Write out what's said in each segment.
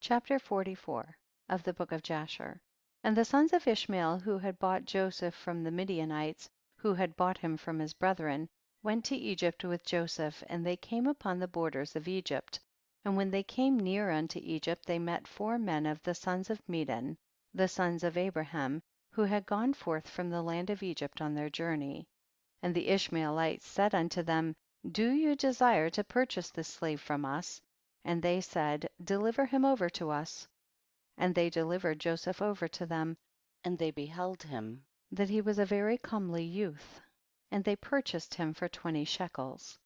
Chapter 44 of the Book of Jasher. And the sons of Ishmael who had bought Joseph from the Midianites, who had bought him from his brethren, went to Egypt with Joseph, and they came upon the borders of Egypt. And when they came near unto Egypt, they met 4 men of the sons of Medan, the sons of Abraham, who had gone forth from the land of Egypt on their journey. And the Ishmaelites said unto them, do you desire to purchase this slave from us? And they said, deliver him over to us. And they delivered Joseph over to them, and they beheld him, that he was a very comely youth, and they purchased him for 20 shekels.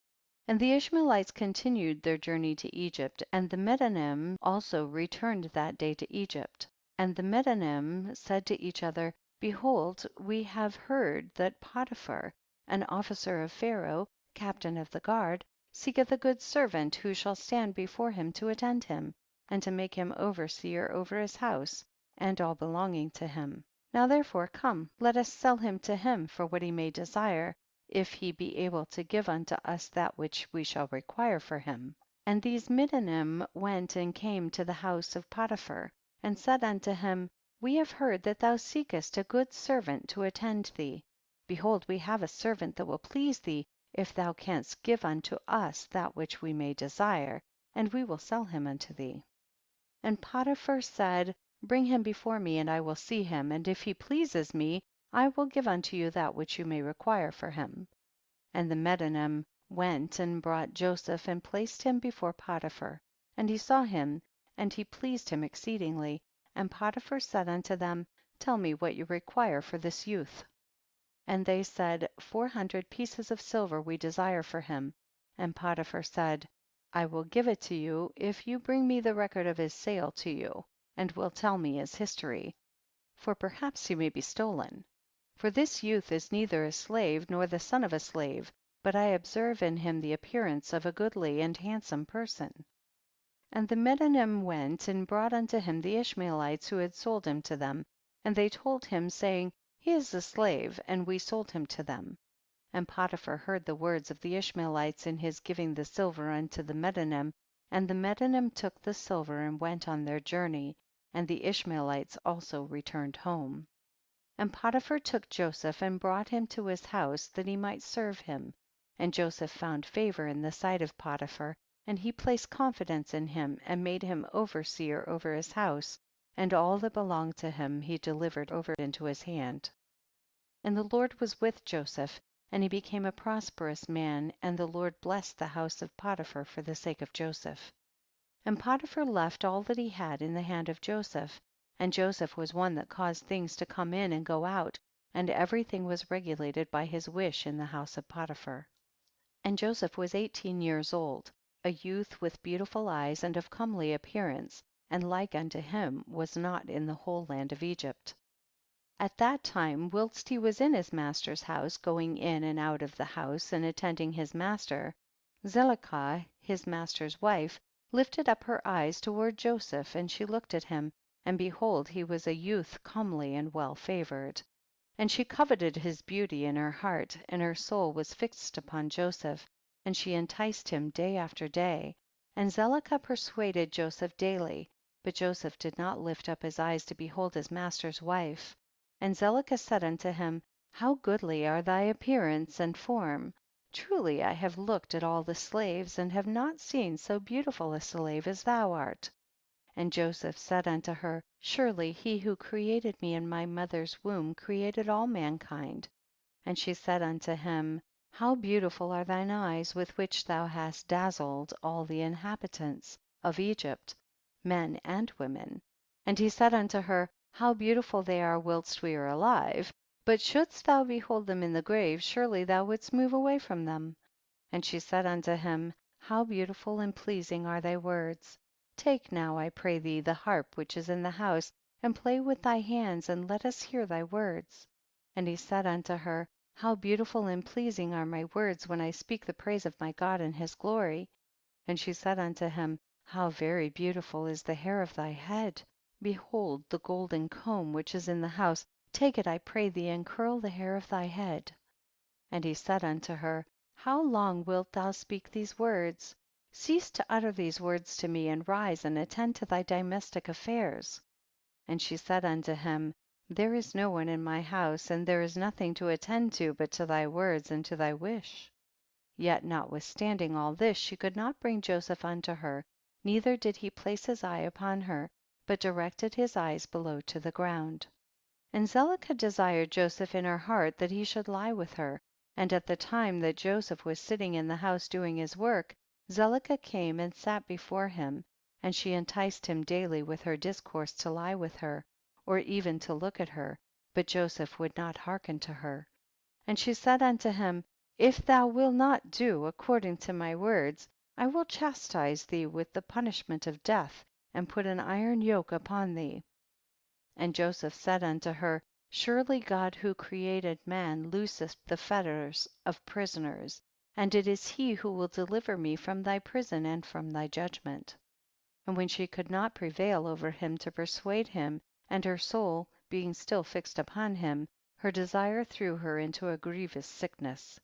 And the Ishmaelites continued their journey to Egypt, and the Medanim also returned that day to Egypt. And the Medanim said to each other, behold, we have heard that Potiphar, an officer of Pharaoh, captain of the guard, seeketh a good servant who shall stand before him to attend him, and to make him overseer over his house, and all belonging to him. Now therefore come, let us sell him to him for what he may desire, if he be able to give unto us that which we shall require for him. And these Midianim went and came to the house of Potiphar, and said unto him, we have heard that thou seekest a good servant to attend thee. Behold, we have a servant that will please thee, if thou canst give unto us that which we may desire, and we will sell him unto thee. And Potiphar said, bring him before me, and I will see him, and if he pleases me, I will give unto you that which you may require for him. And the Medanim went and brought Joseph and placed him before Potiphar, and he saw him, and he pleased him exceedingly, and Potiphar said unto them, tell me what you require for this youth. And they said, 400 pieces of silver we desire for him. And Potiphar said, I will give it to you if you bring me the record of his sale to you, and will tell me his history, for perhaps he may be stolen. For this youth is neither a slave nor the son of a slave, but I observe in him the appearance of a goodly and handsome person. And the Medanim went and brought unto him the Ishmaelites who had sold him to them, and they told him, saying, he is a slave, and we sold him to them. And Potiphar heard the words of the Ishmaelites in his giving the silver unto the Medanim, and the Medanim took the silver and went on their journey, and the Ishmaelites also returned home. And Potiphar took Joseph and brought him to his house that he might serve him, and Joseph found favor in the sight of Potiphar, and he placed confidence in him, and made him overseer over his house, and all that belonged to him he delivered over into his hand. And the Lord was with Joseph, and he became a prosperous man, and the Lord blessed the house of Potiphar for the sake of Joseph. And Potiphar left all that he had in the hand of Joseph, and Joseph was one that caused things to come in and go out, and everything was regulated by his wish in the house of Potiphar. And Joseph was 18 years old, a youth with beautiful eyes and of comely appearance, and like unto him was not in the whole land of Egypt. At that time, whilst he was in his master's house, going in and out of the house and attending his master, Zelicah, his master's wife, lifted up her eyes toward Joseph, and she looked at him, and behold, he was a youth comely and well favored. And she coveted his beauty in her heart, and her soul was fixed upon Joseph, and she enticed him day after day. And Zelicah persuaded Joseph daily, but Joseph did not lift up his eyes to behold his master's wife. And Zelicah said unto him, how goodly are thy appearance and form! Truly I have looked at all the slaves, and have not seen so beautiful a slave as thou art. And Joseph said unto her, surely he who created me in my mother's womb created all mankind. And she said unto him, how beautiful are thine eyes, with which thou hast dazzled all the inhabitants of Egypt, men and women. And he said unto her, how beautiful they are whilst we are alive, but shouldst thou behold them in the grave, surely thou wouldst move away from them. And she said unto him, how beautiful and pleasing are thy words. Take now, I pray thee, the harp which is in the house, and play with thy hands, and let us hear thy words. And he said unto her, how beautiful and pleasing are my words when I speak the praise of my God and his glory. And she said unto him, how very beautiful is the hair of thy head. Behold the golden comb which is in the house, take it I pray thee, and curl the hair of thy head. And he said unto her, how long wilt thou speak these words? cease to utter these words to me, and rise and attend to thy domestic affairs. And she said unto him, there is no one in my house, and there is nothing to attend to but to thy words and to thy wish. Yet notwithstanding all this she could not bring Joseph unto her, neither did he place his eye upon her, but directed his eyes below to the ground. And Zelicah desired Joseph in her heart that he should lie with her, and at the time that Joseph was sitting in the house doing his work, Zelicah came and sat before him, and she enticed him daily with her discourse to lie with her, or even to look at her, but Joseph would not hearken to her. And she said unto him, if thou wilt not do according to my words, I will chastise thee with the punishment of death, and put an iron yoke upon thee. And Joseph said unto her, surely God who created man looseth the fetters of prisoners, and it is he who will deliver me from thy prison and from thy judgment. And when she could not prevail over him to persuade him, and her soul being still fixed upon him, her desire threw her into a grievous sickness.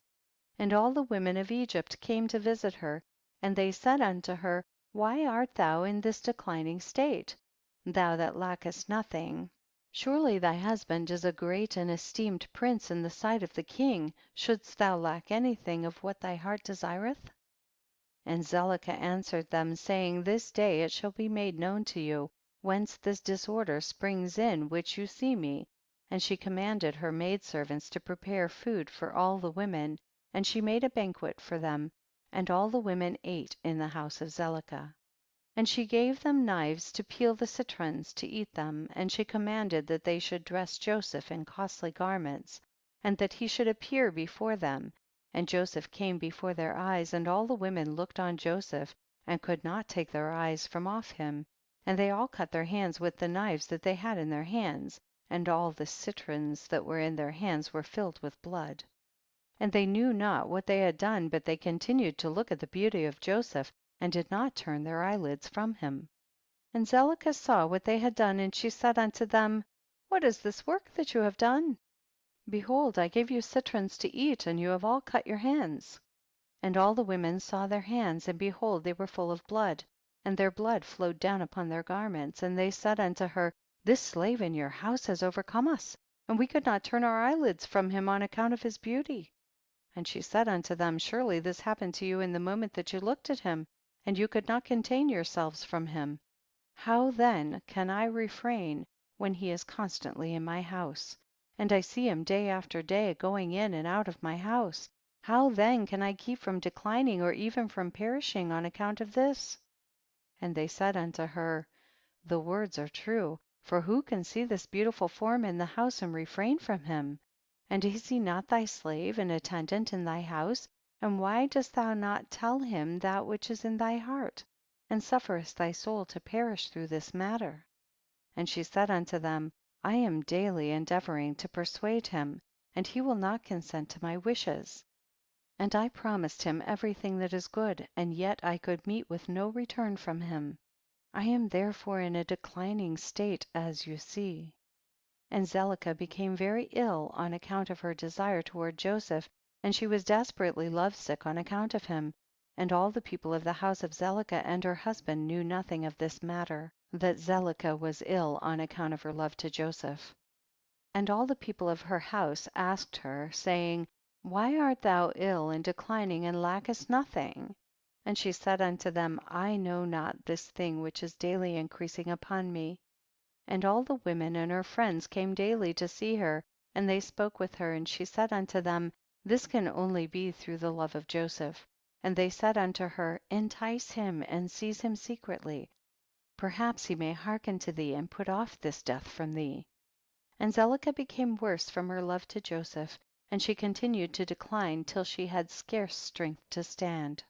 And all the women of Egypt came to visit her, and they said unto her, why art thou in this declining state, thou that lackest nothing? Surely thy husband is a great and esteemed prince in the sight of the king, shouldst thou lack anything of what thy heart desireth? And Zelicah answered them, saying, this day it shall be made known to you, whence this disorder springs in which you see me. And she commanded her maidservants to prepare food for all the women, and she made a banquet for them, and all the women ate in the house of Zelicah. And she gave them knives to peel the citrons to eat them, and she commanded that they should dress Joseph in costly garments, and that he should appear before them. And Joseph came before their eyes, and all the women looked on Joseph, and could not take their eyes from off him, and they all cut their hands with the knives that they had in their hands, and all the citrons that were in their hands were filled with blood. And they knew not what they had done, but they continued to look at the beauty of Joseph, and did not turn their eyelids from him. And Zelicah saw what they had done, and she said unto them, what is this work that you have done? Behold, I gave you citrons to eat, and you have all cut your hands. And all the women saw their hands, and behold, they were full of blood, and their blood flowed down upon their garments. And they said unto her, this slave in your house has overcome us, and we could not turn our eyelids from him on account of his beauty. And she said unto them, surely this happened to you in the moment that you looked at him, and you could not contain yourselves from him. How then can I refrain when he is constantly in my house, and I see him day after day going in and out of my house? How then can I keep from declining or even from perishing on account of this? And they said unto her, the words are true, for who can see this beautiful form in the house and refrain from him? And is he not thy slave and attendant in thy house? And why dost thou not tell him that which is in thy heart, and sufferest thy soul to perish through this matter? And she said unto them, I am daily endeavoring to persuade him, and he will not consent to my wishes. And I promised him everything that is good, and yet I could meet with no return from him. I am therefore in a declining state, as you see. And Zelicah became very ill on account of her desire toward Joseph, and she was desperately lovesick on account of him. And all the people of the house of Zelicah and her husband knew nothing of this matter, that Zelicah was ill on account of her love to Joseph. And all the people of her house asked her, saying, why art thou ill and declining and lackest nothing? And she said unto them, I know not this thing which is daily increasing upon me. And all the women and her friends came daily to see her, and they spoke with her, and she said unto them, this can only be through the love of Joseph. And they said unto her, entice him and seize him secretly, perhaps he may hearken to thee and put off this death from thee. And Zelicah became worse from her love to Joseph, and she continued to decline till she had scarce strength to stand.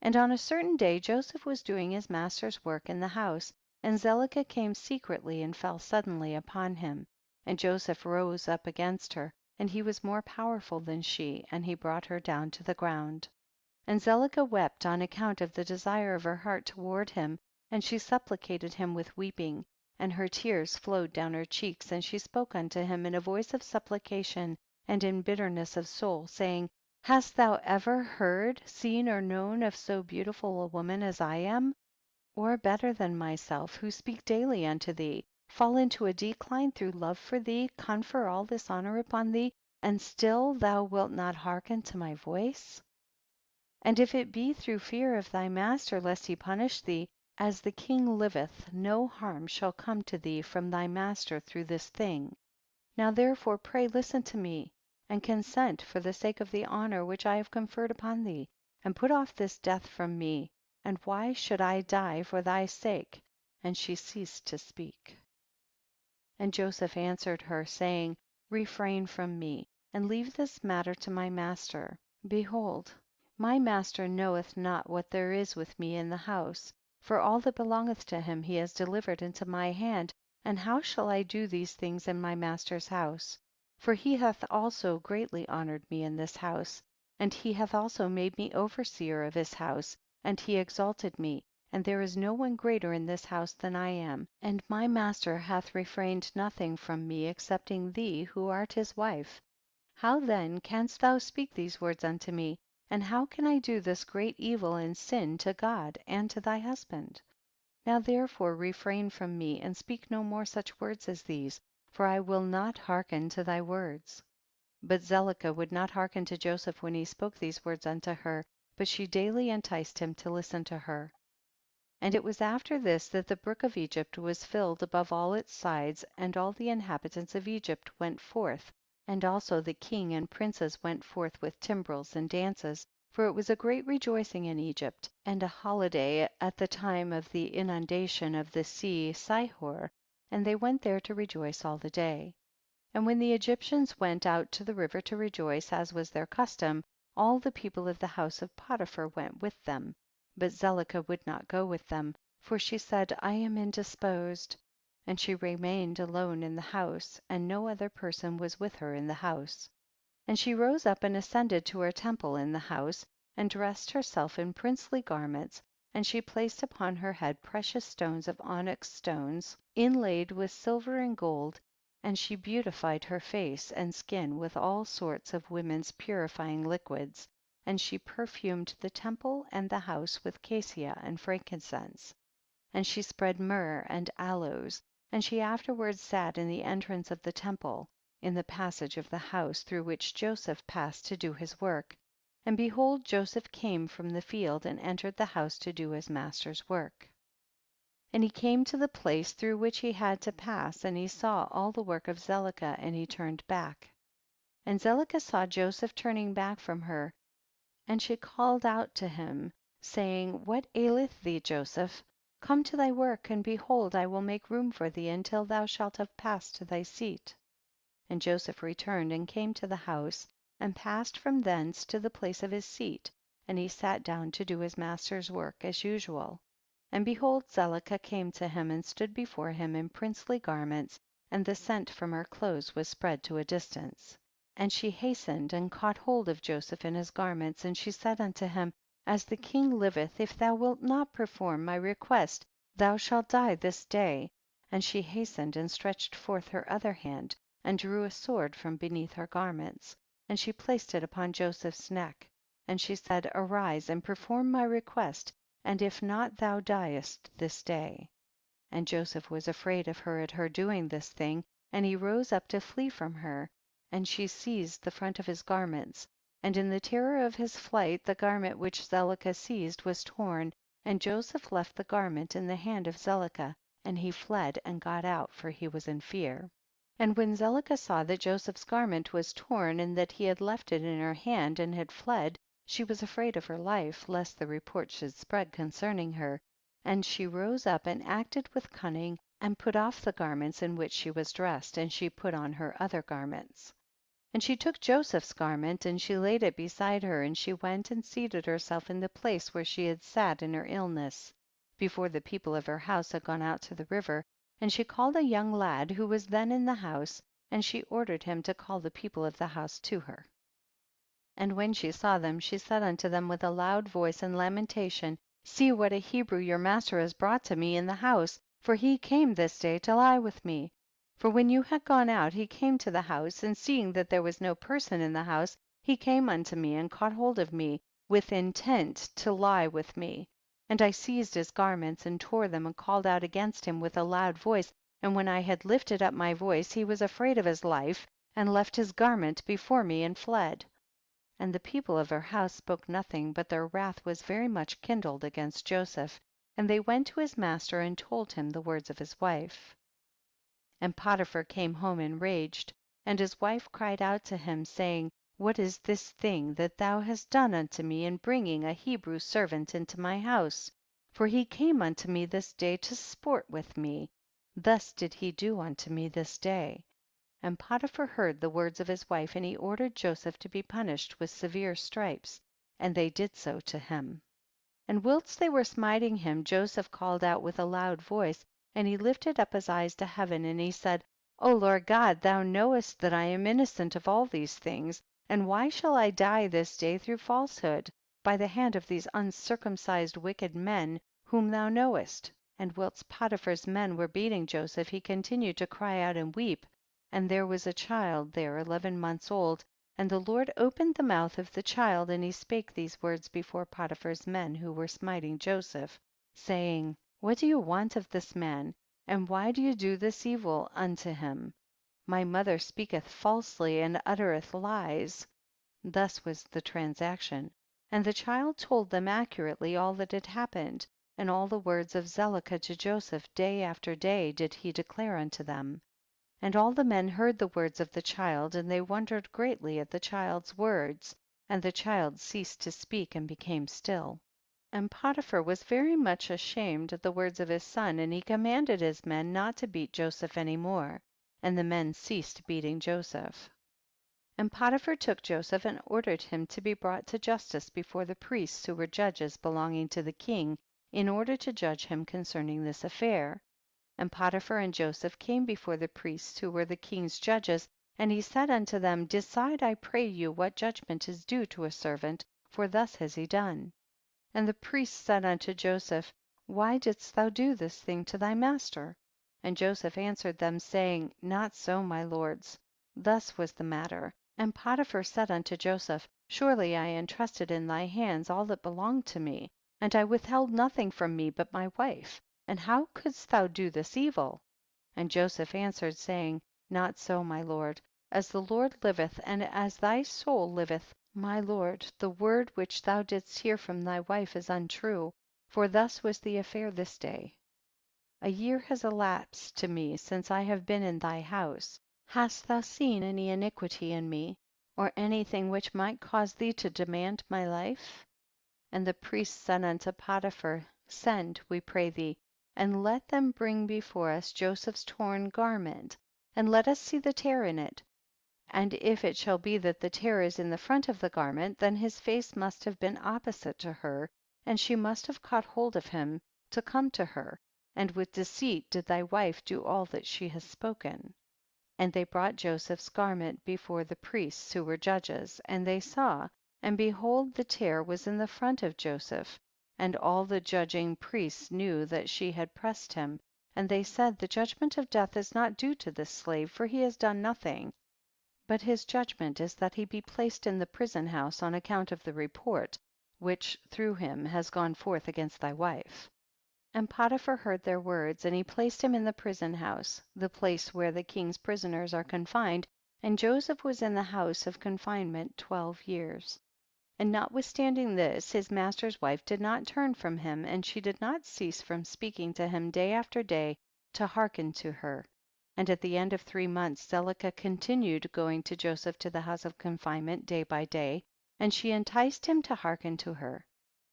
And on a certain day Joseph was doing his master's work in the house, and Zelicah came secretly and fell suddenly upon him. And Joseph rose up against her, and he was more powerful than she, and he brought her down to the ground. And Zelicah wept on account of the desire of her heart toward him, and she supplicated him with weeping, and her tears flowed down her cheeks, and she spoke unto him in a voice of supplication and in bitterness of soul, saying, Hast thou ever heard, seen, or known of so beautiful a woman as I am, or better than myself, who speak daily unto thee, fall into a decline through love for thee, confer all this honor upon thee, and still thou wilt not hearken to my voice? And if it be through fear of thy master lest he punish thee, as the king liveth, no harm shall come to thee from thy master through this thing. Now therefore pray listen to me, and consent for the sake of the honor which I have conferred upon thee, and put off this death from me, and why should I die for thy sake? And she ceased to speak. And Joseph answered her, saying, refrain from me, and leave this matter to my master. Behold, my master knoweth not what there is with me in the house, for all that belongeth to him he has delivered into my hand, and how shall I do these things in my master's house? For he hath also greatly honored me in this house, and he hath also made me overseer of his house, and he exalted me, and there is no one greater in this house than I am, and my master hath refrained nothing from me excepting thee who art his wife. How then canst thou speak these words unto me, and how can I do this great evil and sin to God and to thy husband? Now therefore refrain from me, and speak no more such words as these, for I will not hearken to thy words. But Zelicah would not hearken to Joseph when he spoke these words unto her, but she daily enticed him to listen to her. And it was after this that the brook of Egypt was filled above all its sides, and all the inhabitants of Egypt went forth, and also the king and princes went forth with timbrels and dances, for it was a great rejoicing in Egypt, and a holiday at the time of the inundation of the sea Sihor, and they went there to rejoice all the day. And when the Egyptians went out to the river to rejoice, as was their custom, all the people of the house of Potiphar went with them. But Zelicah would not go with them, for she said, I am indisposed. And she remained alone in the house, and no other person was with her in the house. And she rose up and ascended to her temple in the house, and dressed herself in princely garments, and she placed upon her head precious stones of onyx stones, inlaid with silver and gold, and she beautified her face and skin with all sorts of women's purifying liquids, and she perfumed the temple and the house with cassia and frankincense. And she spread myrrh and aloes, and she afterwards sat in the entrance of the temple, in the passage of the house through which Joseph passed to do his work. And behold, Joseph came from the field and entered the house to do his master's work. And he came to the place through which he had to pass, and he saw all the work of Zelicah, and he turned back. And Zelicah saw Joseph turning back from her, and she called out to him, saying, what aileth thee, Joseph? Come to thy work, and behold, I will make room for thee until thou shalt have passed to thy seat. And Joseph returned and came to the house, and passed from thence to the place of his seat, and he sat down to do his master's work as usual. And behold, Zelicah came to him and stood before him in princely garments, and the scent from her clothes was spread to a distance. And she hastened and caught hold of Joseph in his garments, and she said unto him, as the king liveth, if thou wilt not perform my request, thou shalt die this day. And she hastened and stretched forth her other hand, and drew a sword from beneath her garments, and she placed it upon Joseph's neck, and she said, arise and perform my request, and if not thou diest this day. And Joseph was afraid of her at her doing this thing, and he rose up to flee from her, and she seized the front of his garments, and in the terror of his flight the garment which Zelicah seized was torn, and Joseph left the garment in the hand of Zelicah, and he fled and got out, for he was in fear. And when Zelicah saw that Joseph's garment was torn, and that he had left it in her hand and had fled, she was afraid of her life, lest the report should spread concerning her, and she rose up and acted with cunning, and put off the garments in which she was dressed, and she put on her other garments. And she took Joseph's garment, and she laid it beside her, and she went and seated herself in the place where she had sat in her illness, before the people of her house had gone out to the river, and she called a young lad who was then in the house, and she ordered him to call the people of the house to her. And when she saw them, she said unto them with a loud voice and lamentation, see what a Hebrew your master has brought to me in the house, for he came this day to lie with me. For when you had gone out he came to the house, and seeing that there was no person in the house, he came unto me and caught hold of me with intent to lie with me. And I seized his garments and tore them and called out against him with a loud voice, and when I had lifted up my voice he was afraid of his life and left his garment before me and fled. And the people of her house spoke nothing, but their wrath was very much kindled against Joseph, and they went to his master and told him the words of his wife. And Potiphar came home enraged, and his wife cried out to him, saying, what is this thing that thou hast done unto me in bringing a Hebrew servant into my house? For he came unto me this day to sport with me, thus did he do unto me this day. And Potiphar heard the words of his wife, and he ordered Joseph to be punished with severe stripes, and they did so to him. And whilst they were smiting him, Joseph called out with a loud voice, and he lifted up his eyes to heaven, and he said, O Lord God, thou knowest that I am innocent of all these things, and why shall I die this day through falsehood, by the hand of these uncircumcised wicked men, whom thou knowest? And whilst Potiphar's men were beating Joseph, he continued to cry out and weep, and there was a child there 11 months old, and the Lord opened the mouth of the child, and he spake these words before Potiphar's men who were smiting Joseph, saying, what do you want of this man, and why do you do this evil unto him? My mother speaketh falsely and uttereth lies. Thus was the transaction. And the child told them accurately all that had happened, and all the words of Zelicah to Joseph day after day did he declare unto them. And all the men heard the words of the child, and they wondered greatly at the child's words, and the child ceased to speak and became still. And Potiphar was very much ashamed at the words of his son, and he commanded his men not to beat Joseph any more, and the men ceased beating Joseph. And Potiphar took Joseph and ordered him to be brought to justice before the priests who were judges belonging to the king, in order to judge him concerning this affair. And Potiphar and Joseph came before the priests who were the king's judges, and he said unto them, decide I pray you what judgment is due to a servant, for thus has he done. And the priests said unto Joseph, why didst thou do this thing to thy master? And Joseph answered them, saying, not so, my lords, thus was the matter. And Potiphar said unto Joseph, surely I entrusted in thy hands all that belonged to me, and I withheld nothing from me but my wife, and how couldst thou do this evil? And Joseph answered, saying, not so, my lord, as the Lord liveth, and as thy soul liveth, my lord, the word which thou didst hear from thy wife is untrue, for thus was the affair this day. A year has elapsed to me since I have been in thy house. Hast thou seen any iniquity in me, or anything which might cause thee to demand my life? And the priests said unto Potiphar, send, we pray thee, and let them bring before us Joseph's torn garment, and let us see the tear in it. And if it shall be that the tear is in the front of the garment, then his face must have been opposite to her, and she must have caught hold of him to come to her, and with deceit did thy wife do all that she has spoken. And they brought Joseph's garment before the priests who were judges, and they saw, and behold the tear was in the front of Joseph, and all the judging priests knew that she had pressed him, and they said, the judgment of death is not due to this slave, for he has done nothing, but his judgment is that he be placed in the prison house on account of the report which through him has gone forth against thy wife. And Potiphar heard their words, and he placed him in the prison house, the place where the king's prisoners are confined, and Joseph was in the house of confinement 12 years. And notwithstanding this, his master's wife did not turn from him, and she did not cease from speaking to him day after day to hearken to her. And at the end of 3 months Zelicah continued going to Joseph to the house of confinement day by day, and she enticed him to hearken to her.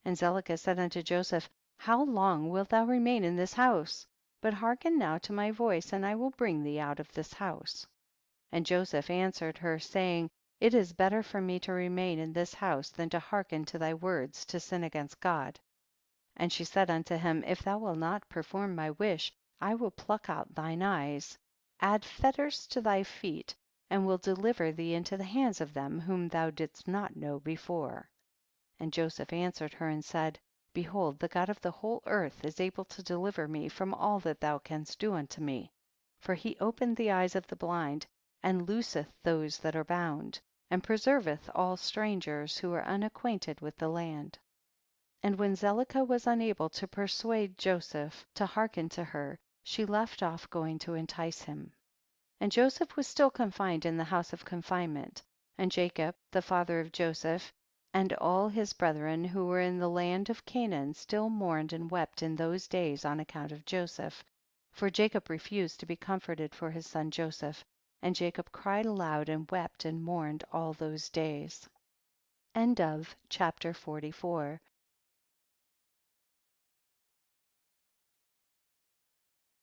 And Zelicah said unto Joseph, how long wilt thou remain in this house? But hearken now to my voice, and I will bring thee out of this house. And Joseph answered her, saying, it is better for me to remain in this house than to hearken to thy words to sin against God. And she said unto him, if thou wilt not perform my wish, I will pluck out thine eyes, add fetters to thy feet, and will deliver thee into the hands of them whom thou didst not know before. And Joseph answered her and said, behold, the God of the whole earth is able to deliver me from all that thou canst do unto me. For he opened the eyes of the blind, and looseth those that are bound, and preserveth all strangers who are unacquainted with the land. And when Zelicah was unable to persuade Joseph to hearken to her, she left off going to entice him. And Joseph was still confined in the house of confinement, and Jacob, the father of Joseph, and all his brethren who were in the land of Canaan still mourned and wept in those days on account of Joseph, for Jacob refused to be comforted for his son Joseph, and Jacob cried aloud and wept and mourned all those days. Chapter 44.